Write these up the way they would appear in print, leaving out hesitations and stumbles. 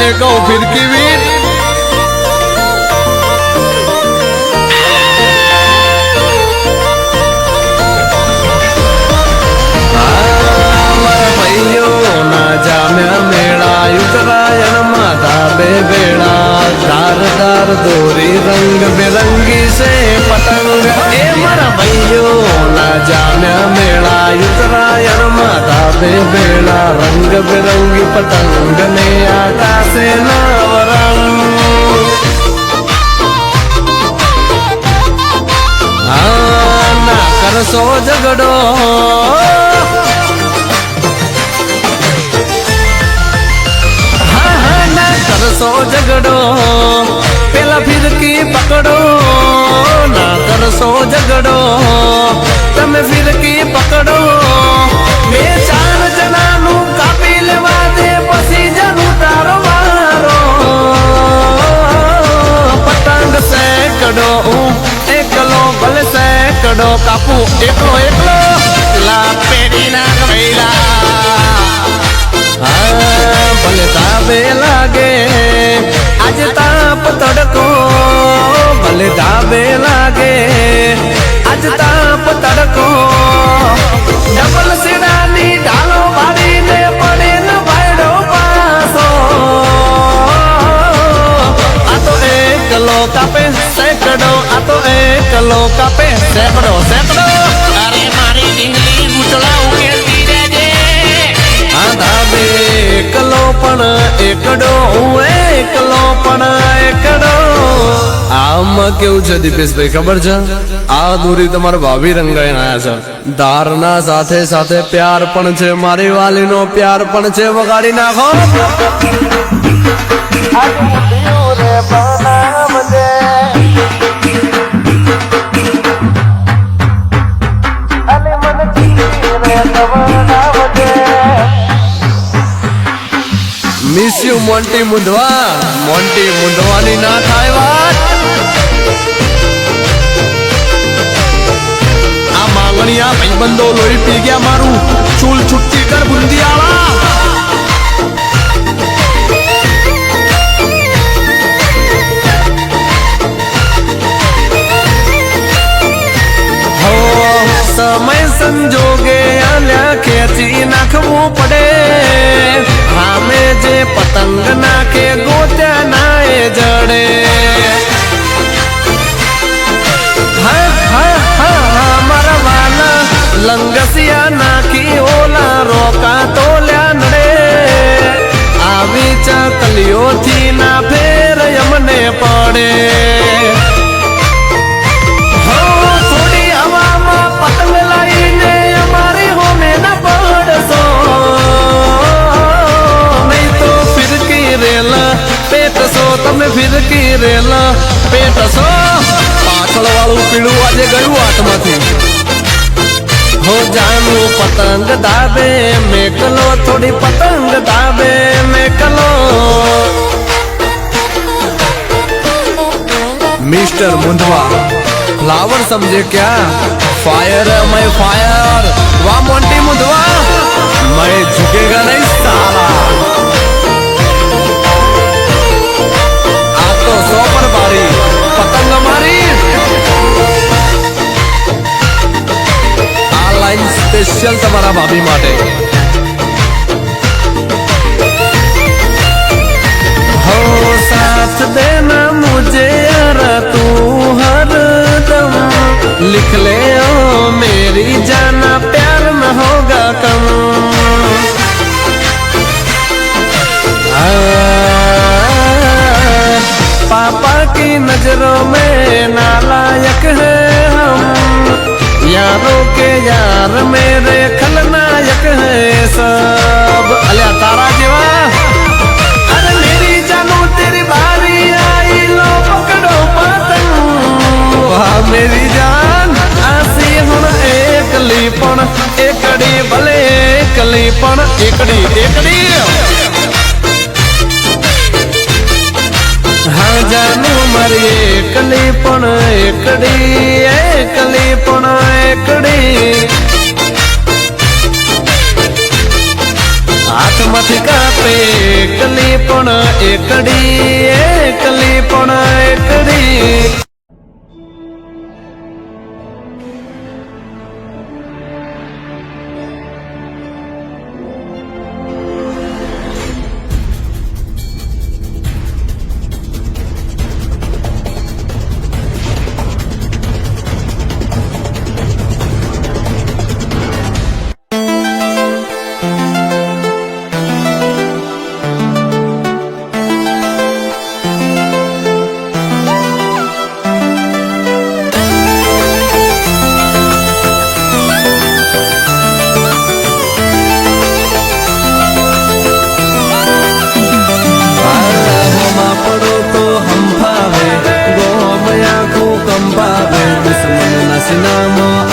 ને કહું ફિરકી વીર दोरी रंग बिरंगी से पतंग ए मरा भैयो ना जाम्या मेला उत्तरायण माता बे बेड़ा रंग बिरंगी पतंग ने आकाश नवरंग ना कर सो झगड़ो सो झगड़ो पेला फिरकी पकड़ो ना कर सो झगड़ो तमे फिरकी पकड़ो बे चार जना नु कापी लेवा दे पसी जनू तारो मारो पतंग सैकड़ो एकलो भले सैकड़ो कापू एकलो एकलो ला पेरी ना गवेला भले दाबे लागे आज ताप तड़को भले दाबे लागे आज ताप तड़को डबल सिरानी डालो भारी ने पड़े न भाईडो पासो आ तो एकलो कापे सैकड़ो आ तो एकलो कापे सैकड़ो सैकड़ो अरे मारी डिंगली मुचला उकेलती रेजे आ दाबे एकलो पण एकड़ो एकलो पण एकड़ो आम केवुं छे दीपेशभाई खबर छे आ दूरी तमारा भाभी रंगाई आया छे धारना साथे साथे प्यार पण छे मारी वाली नो प्यार पण छे वगाड़ी नाखो मिस यू मोंटी मुंडवानी ना थाय वात आ मांगणिया भाईबंधो लोही पी गया मारू चूल छुट्टी कर बुंदियाला हो समय संजोगे आल्या खेची नाखवू पड़े हमें जे पतंग नाखे गोत्या नाए जड़े हमारा वाला लंगसिया नाखी ओला रोका तो ल्या नड़े आवी चकलियो थी ना फेर यमने पड़े थोड़ी हवा में पतंग लाई ने हमारी होने न पड़सो पेट सो तमे फिरकी रेला पेट सो पाछळ वाळू पीळू आजे गયું हाथमांथी हो जानू पतंग दाबे मेकलो थोड़ी पतंग दाबे मेकलो मिस्टर मुंडवा फ्लावर समझे क्या फायर मैं फायर वाह मोंटी मुंडवा मैं झुकेगा नहीं साला सोपर बारी पतंग मारी आ लाइन स्पेशल तमारा भाभी माटे हो साथ देना मुझे यार तू हर दम लिख ले ओ मेरी जाना प्यार में होगा कम पापा की नजरों में नालायक है हम यारों के यार मेरे खलनायक है सब अलिया तारा जीवा अरे मेरी जानू तेरी बारी आई लो पकड़ो पतंग वाह मेरी जान आसी हुण एकली पण एकड़ी भले एकली पण एकड़ी एकड़ी हाँ जानू मारी एकली पण एकड़ी एकली पण एकड़ी हाथ मथी कापे એકલી પણ એકડી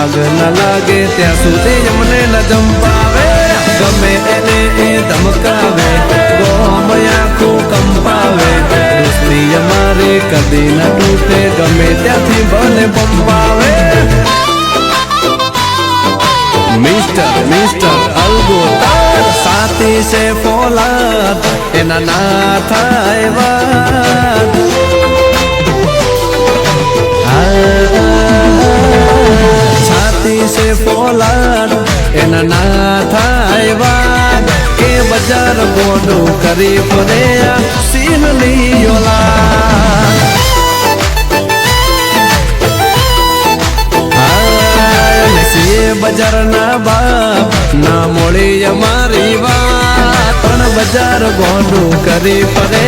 આગ ન લાગે ત્યાં સુધી અમને ન જંપાવે ગમે એને એ ધમકાવે ગોમ આખું કંપાવે દોસ્તી અમારી કદી ન તૂટે ગમે ત્યાંથી ભલે પંપાવે મિસ્ટર અલ્ગોતાર સાથી છે ફોલાદ એના ના થાય વાત છાતી છે ફોલાદ એના ના થાય વાત કે બજાર ગોડું કરી ફરે સિંહની ઓલાદ બજાર ના બાપ ના મોડી અમારી વાત પણ બજાર ગોડું કરી ફરે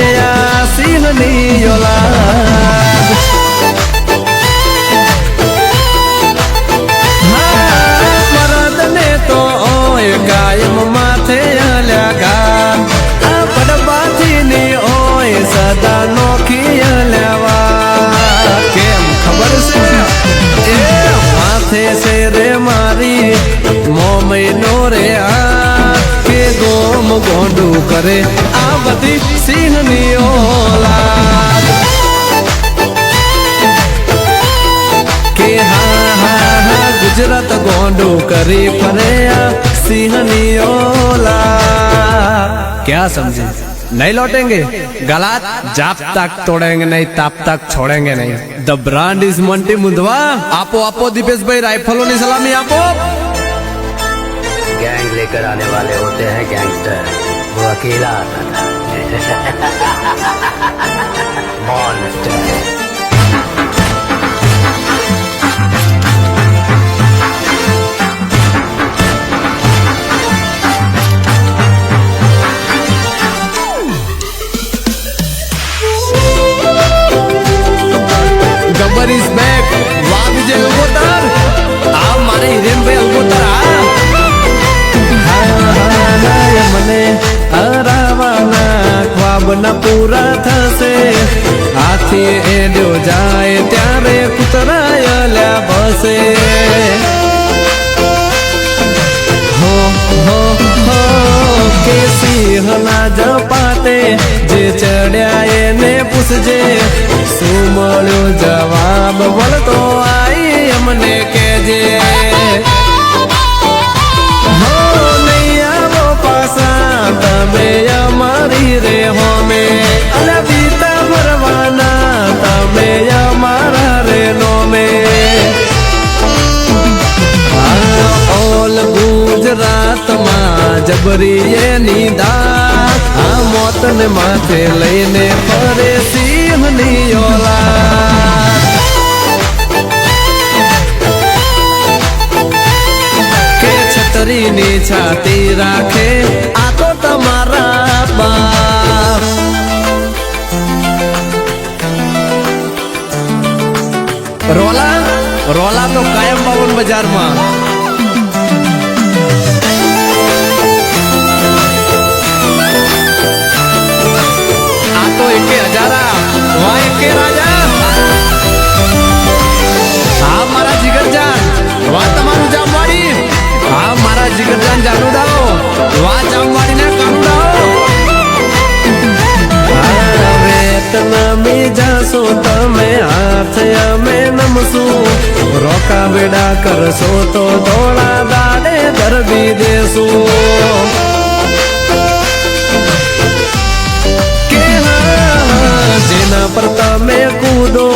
સિંહની ઓલાદ કાયમ માથે અલ્યા આ પડબાથી ની ઓય સદા નોખી લેવા કેમ ખબર છે એ માથે છે રે મારી મોમૈનો રે આ કે ગોમ ગોંડું કરે આ બધી સિંહની ઓલાદ કે હા ગુજરાત ગોંડું કરી ફરે सिंहनी ओला क्या समझे नहीं लौटेंगे गलत जब तक तोड़ेंगे नहीं तब तक छोड़ेंगे नहीं द ब्रांड इज मंटी मुंदवा आपो दीपेश भाई राइफलों ने सलामी आपो गैंग लेकर आने वाले होते हैं गैंगस्टर वो अकेला आता था मॉन्स्टर गब्बर इज बैक वाह विजय उगोतर आप मारे हिरेन भाई उगोतर મને અરાવાના ખ્વાબ ના પૂરા થશે હાથી એડ્યો જાય ત્યારે કુતરાયલા બસે હો હો હો કે સિંહના જપાતે જે ચડ્યા એને પૂછજે શું મળ્યો જવાબ વળતો આઈ અમને કેજે હો નહીં આવો પાસા તમે અમારી રે હોમે અલા બીતા ભરવાના તમે અમારા રે નોમે ઓલ ગુજરાતમાં જબરી એની દાત આ મોતને માથે લઈને ફરે સિંહની ઓલાદ કે છતરીની છાતી રાખે આ તો તમારા બાપ રોલા તો કાયમ બાવન બજારમાં तो एके हजारा वहाँ एके राजा हाँ मारा जिगर जान वहाँ तमारू जामवाड़ी हाँ मारा जिगर जान जानू दाओ वहाँ जामवाड़ी ना कानू दाओ वेतनामी जासो तमे हाथ अमे नमसू रोका बेड़ा करसो तो थोड़ा दाड़े दर्दी देसू પર તમે કૂદો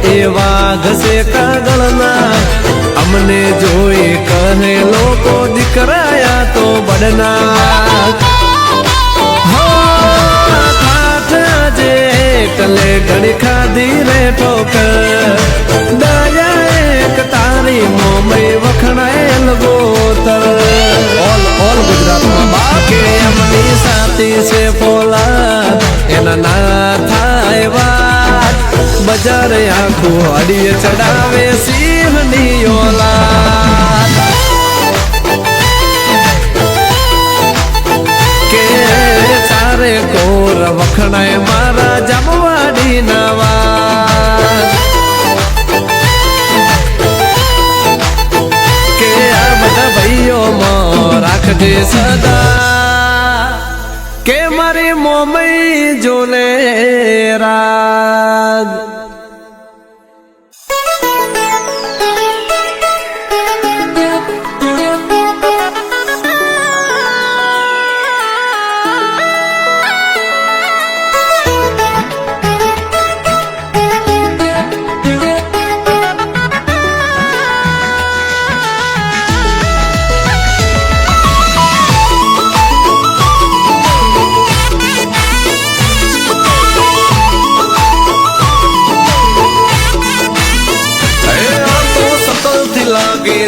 એ વાઘ છે કાગળના અમને જોઈ કહે લોકો દીકરાયા તો બડના જે કલે ઘડી ખાધી રે ઠોકર દયા એક તારી મોમઈ વખણાયેલ ગોતર ઓલ ગુજરાતમાં બાકે એમની સાથી છે ફોલા એના ના થાય વાત બજાર આખું અડીએ ચડાવે સિંહની ઓલાદ કે ચારે કોર વખણાય મારા જમવાડી નવા કે આ બધા ભાઈઓમાં રાખજે સદા કે મારી મોમઈ જોલે રાગ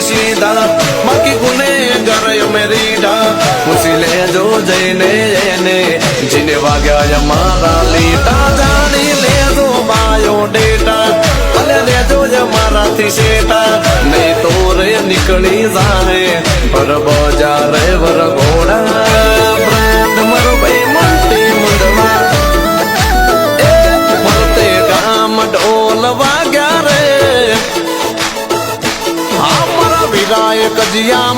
સીધા બાકી ગુનેગાર મેરી ડા પૂછી લેજો જઈને એને જીને વાગ્યા મારા લીટા જાણી લેજો બાયો ડેટા ભલે લેજો જ મારાથી શેટા નહીં તો રે નીકળી જાય પર બજારે વર ઘોડા બ્રાન્ડ મારો ભાઈ મોટી મુંડવા એ ફરતે ગામ ઢોલ વાગ્યા રે વિરાય કજિયા